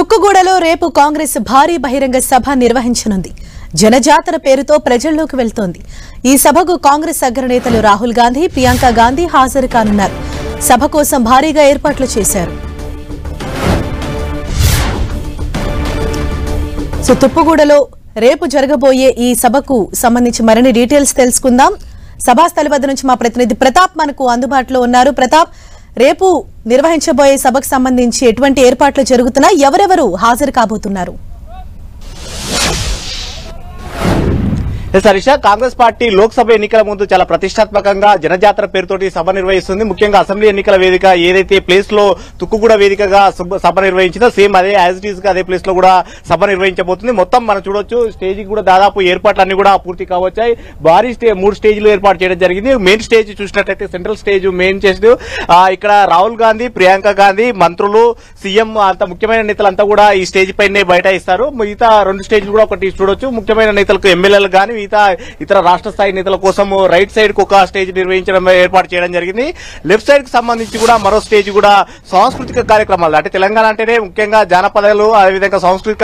తుక్కుగూడలో రేపు కాంగ్రెస్ భారీ బహిరంగ సభ నిర్వహించనుంది. జనజాతర పేరుతో ప్రజల్లోకి వెళ్తోంది. ఈ సభకు కాంగ్రెస్ అగ్రనేతలు రాహుల్ గాంధీ, ప్రియాంక గాంధీ హాజరు కానున్నారు. సభ కోసం భారీగా ఏర్పాట్లు చేశారు. తుక్కుగూడలో రేపు జరగబోయే ఈ సభకు సంబంధించి మరిన్ని డీటెయిల్స్ తెలుసుకుందాం. సభాస్థలి వద్ద నుంచి మా ప్రతినిధి ప్రతాప్ మనకు అందుబాటులో ఉన్నారు. ప్రతాప్, రేపు నిర్వహించబోయే సభకు సంబంధించి ఎటువంటి ఏర్పాట్లు జరుగుతున్నాయి, ఎవరెవరు హాజరు కాబోతున్నారు? హరీష, కాంగ్రెస్ పార్టీ లోక్సభ ఎన్నికల ముందు చాలా ప్రతిష్టాత్మకంగా జనజాతర పేరుతోటి సభ నిర్వహిస్తుంది. ముఖ్యంగా అసెంబ్లీ ఎన్నికల వేదిక ఏదైతే ప్లేస్ లో తుక్కుగూడ వేదికగా సభ నిర్వహించిందో సేమ్ అదే యాజ్ ఇట్ ఈస్ గా అదే ప్లేస్ లో కూడా సభ నిర్వహించబోతుంది. మొత్తం మనం చూడొచ్చు, స్టేజ్ కూడా దాదాపు ఏర్పాట్లన్నీ కూడా పూర్తి కావచ్చాయి. భారీ 3 స్టేజ్లు ఏర్పాటు చేయడం జరిగింది. మెయిన్ స్టేజ్ చూసినట్లయితే సెంట్రల్ స్టేజ్ మెయిన్ స్టేజ్ ఇక్కడ రాహుల్ గాంధీ, ప్రియాంక గాంధీ, మంత్రులు, సీఎం అంత ముఖ్యమైన నేతలంతా కూడా ఈ స్టేజ్ పైనే బైఠాయిస్తారు. మిగతా 2 స్టేజ్లు కూడా ఒకటి చూడొచ్చు. ముఖ్యమైన నేతలకు ఎమ్మెల్యేలు గానీ ఇతర రాష్ట్ర స్థాయి నేతల కోసం రైట్ సైడ్ కు ఒక స్టేజ్ నిర్వహించడం ఏర్పాటు చేయడం జరిగింది. లెఫ్ట్ సైడ్ కు సంబంధించి కూడా మరో స్టేజ్ కూడా సాంస్కృతిక కార్యక్రమాలు, అంటే తెలంగాణ అంటేనే ముఖ్యంగా జానపదాలు, అదేవిధంగా సాంస్కృతిక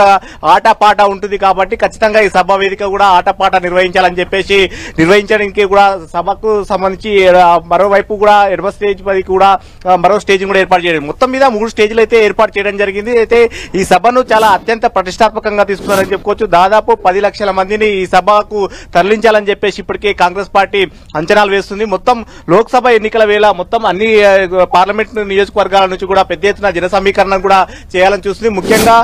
ఆటపాట ఉంటుంది కాబట్టి ఖచ్చితంగా ఈ సభ వేదిక కూడా ఆటపాట నిర్వహించాలని చెప్పేసి నిర్వహించడానికి కూడా సభకు సంబంధించి మరోవైపు కూడా ఎడమ స్టేజ్ పది కూడా మరో స్టేజ్ కూడా ఏర్పాటు చేయడం, మొత్తం మీద 3 స్టేజ్లు అయితే ఏర్పాటు చేయడం జరిగింది. అయితే ఈ సభను చాలా అత్యంత ప్రతిష్టాత్మకంగా తీసుకున్నారని చెప్పుకోవచ్చు. దాదాపు 10 లక్షల మందిని ఈ సభకు తరలించాలని చెప్పేసి ఇప్పటికే కాంగ్రెస్ పార్టీ అంచనాలు వేస్తుంది. మొత్తం లోక్సభ ఎన్నికల వేళ మొత్తం అన్ని పార్లమెంట్ నియోజకవర్గాల నుంచి కూడా పెద్ద ఎత్తున జన సమీకరణ కూడా చేయాలని చూస్తుంది. ముఖ్యంగా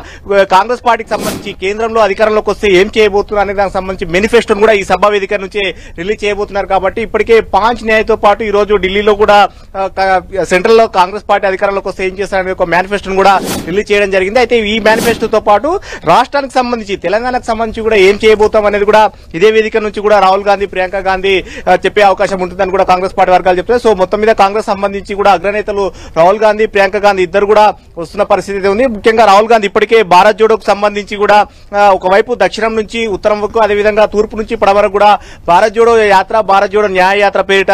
కాంగ్రెస్ పార్టీకి సంబంధించి కేంద్రంలో అధికారంలోకి వస్తే ఏం చేయబోతున్నారు అనే దానికి సంబంధించి మేనిఫెస్టోను కూడా ఈ సభా వేదిక నుంచే రిలీజ్ చేయబోతున్నారు. కాబట్టి ఇప్పటికే 5 న్యాయతో పాటు ఈ రోజు ఢిల్లీలో కూడా సెంట్రల్ లో కాంగ్రెస్ పార్టీ అధికారంలోకి వస్తే ఏం చేస్తారనే ఒక మేనిఫెస్టోను కూడా రిలీజ్ చేయడం జరిగింది. అయితే ఈ మేనిఫెస్టోతో పాటు రాష్ట్రానికి సంబంధించి తెలంగాణకు సంబంధించి కూడా ఏం చేయబోతాం అనేది కూడా ఇదే వేదిక నుంచి కూడా రాహుల్ గాంధీ, ప్రియాంక గాంధీ చెప్పే అవకాశం ఉంటుందని కూడా కాంగ్రెస్ పార్టీ వర్గాలు చెప్తాయి. సో మొత్తం మీద కాంగ్రెస్ సంబంధించి కూడా అగ్రనేతలు రాహుల్ గాంధీ, ప్రియాంక గాంధీ ఇద్దరు కూడా వస్తున్న పరిస్థితి ఉంది. ముఖ్యంగా రాహుల్ గాంధీ ఇప్పటికే భారత్ జోడోకు సంబంధించి కూడా ఒకవైపు దక్షిణం నుంచి ఉత్తరం వరకు, అదేవిధంగా తూర్పు నుంచి పడవరకు కూడా భారత్ జోడో యాత్ర, భారత్ జోడో న్యాయ యాత్ర పేరిట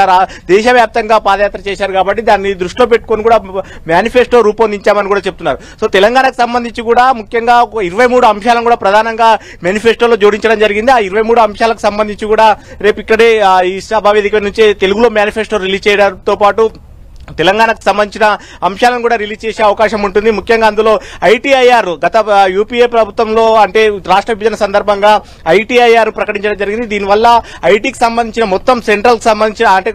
దేశవ్యాప్తంగా పాదయాత్ర చేశారు. కాబట్టి దాన్ని దృష్టిలో పెట్టుకుని కూడా మేనిఫెస్టో రూపొందించామని కూడా చెప్తున్నారు. సో తెలంగాణకు సంబంధించి కూడా ముఖ్యంగా 23 అంశాలను కూడా ప్రధానంగా మేనిఫెస్టోలో జోడించడం జరిగింది. ఆ 23 అంశాలకు సంబంధించి కూడా రేపు ఇక్కడే ఈ సభా వేదిక నుంచి తెలుగులో మేనిఫెస్టో రిలీజ్ చేయడంతో పాటు తెలంగాణకు సంబంధించిన అంశాలను కూడా రిలీజ్ చేసే అవకాశం ఉంటుంది. ముఖ్యంగా అందులో ఐటీఐఆర్ గత యూపీఏ ప్రభుత్వంలో అంటే రాష్ట్ర విభజన సందర్భంగా ఐటీఐఆర్ ప్రకటించడం జరిగింది. దీనివల్ల ఐటీకి సంబంధించిన మొత్తం సెంట్రల్ సంబంధించిన అంటే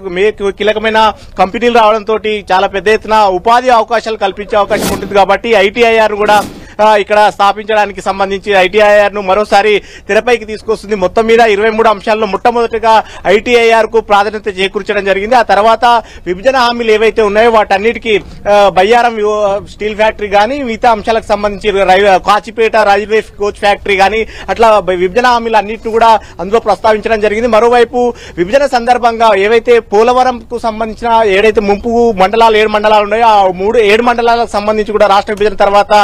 కీలకమైన కంపెనీలు రావడంతో చాలా పెద్ద ఎత్తున ఉపాధి అవకాశాలు కల్పించే అవకాశం ఉంటుంది. కాబట్టి ఐటీఐఆర్ కూడా ఇక్కడ స్థాపించడానికి సంబంధించి ఐటీఐఆర్ ను మరోసారి తెరపైకి తీసుకొస్తుంది. మొత్తం మీద 23 అంశాల్లో మొట్టమొదటిగా ఐటీఐఆర్ కు ప్రాధాన్యత చేకూర్చడం జరిగింది. ఆ తర్వాత విభజన హామీలు ఏవైతే ఉన్నాయో వాటన్నిటికీ బయ్యారం స్టీల్ ఫ్యాక్టరీ గానీ, మిగతా అంశాలకు సంబంధించి కాచిపేట రైల్వే కోచ్ ఫ్యాక్టరీ గానీ అట్లా విభజన హామీలు అన్నింటిని కూడా అందులో ప్రస్తావించడం జరిగింది. మరోవైపు విభజన సందర్భంగా ఏవైతే పోలవరం కు సంబంధించిన ఏదైతే ముంపు మండలాలు 7 మండలాలు ఉన్నాయో ఆ 7 మండలాలకు సంబంధించి కూడా రాష్ట్ర విభజన తర్వాత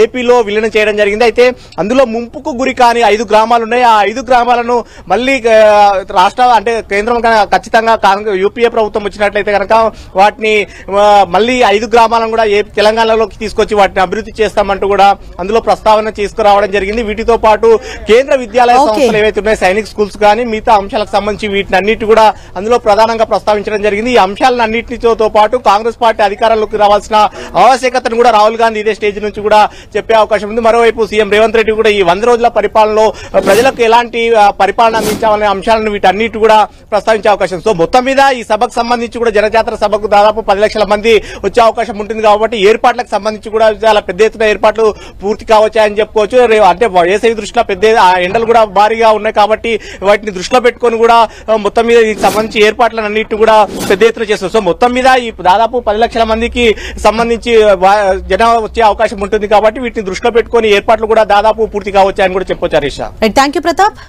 ఏపీలో విలీనం చేయడం జరిగింది. అయితే అందులో ముంపుకు గురి కాని 5 గ్రామాలు ఉన్నాయి. ఆ 5 గ్రామాలను మళ్లీ రాష్ట్ర అంటే కేంద్రం ఖచ్చితంగా యూపీఏ ప్రభుత్వం వచ్చినట్లయితే కనుక వాటిని మళ్లీ 5 గ్రామాలను కూడా తెలంగాణలోకి తీసుకొచ్చి వాటిని అభివృద్ధి చేస్తామంటూ కూడా అందులో ప్రస్తావన తీసుకురావడం జరిగింది. వీటితో పాటు కేంద్ర విద్యాలయ సంస్థలు ఏవైతే ఉన్నాయో సైనిక్ స్కూల్స్ కానీ మిగతా అంశాలకు సంబంధించి వీటిని అన్నిటి కూడా అందులో ప్రధానంగా ప్రస్తావించడం జరిగింది. ఈ అంశాలన్నింటితో పాటు కాంగ్రెస్ పార్టీ అధికారంలోకి రావాల్సిన ఆవశ్యకతను కూడా రాహుల్ గాంధీ ఇదే స్టేజ్ నుంచి కూడా చెప్పే అవకాశం ఉంది. మరోవైపు సీఎం రేవంత్ రెడ్డి కూడా ఈ 100 రోజుల పరిపాలనలో ప్రజలకు ఎలాంటి పరిపాలన అందించాలనే అంశాలను వీటన్నిటి కూడా ప్రస్తావించే అవకాశం. సో మొత్తం మీద ఈ సభకు సంబంధించి కూడా జనజాతర సభకు దాదాపు 10 లక్షల మంది వచ్చే అవకాశం ఉంటుంది. కాబట్టి ఏర్పాట్లకు సంబంధించి కూడా చాలా పెద్ద ఎత్తున ఏర్పాట్లు పూర్తి కావచ్చాయని చెప్పుకోవచ్చు. అంటే వేసవి దృష్టిలో పెద్ద ఎండలు కూడా భారీగా ఉన్నాయి కాబట్టి వాటిని దృష్టిలో పెట్టుకుని కూడా మొత్తం మీద దీనికి సంబంధించి ఏర్పాట్లను అన్నింటినీ కూడా పెద్ద ఎత్తున చేస్తారు. సో మొత్తం మీద ఈ దాదాపు 10 లక్షల మందికి సంబంధించి జనం వచ్చే అవకాశం ఉంటుంది. కాబట్టి వీటిని దృష్టిలో పెట్టుకుని ఏర్పాట్లు కూడా దాదాపు పూర్తి కావచ్చాయని కూడా చెప్పొచ్చు. Harish, thank you Pratap.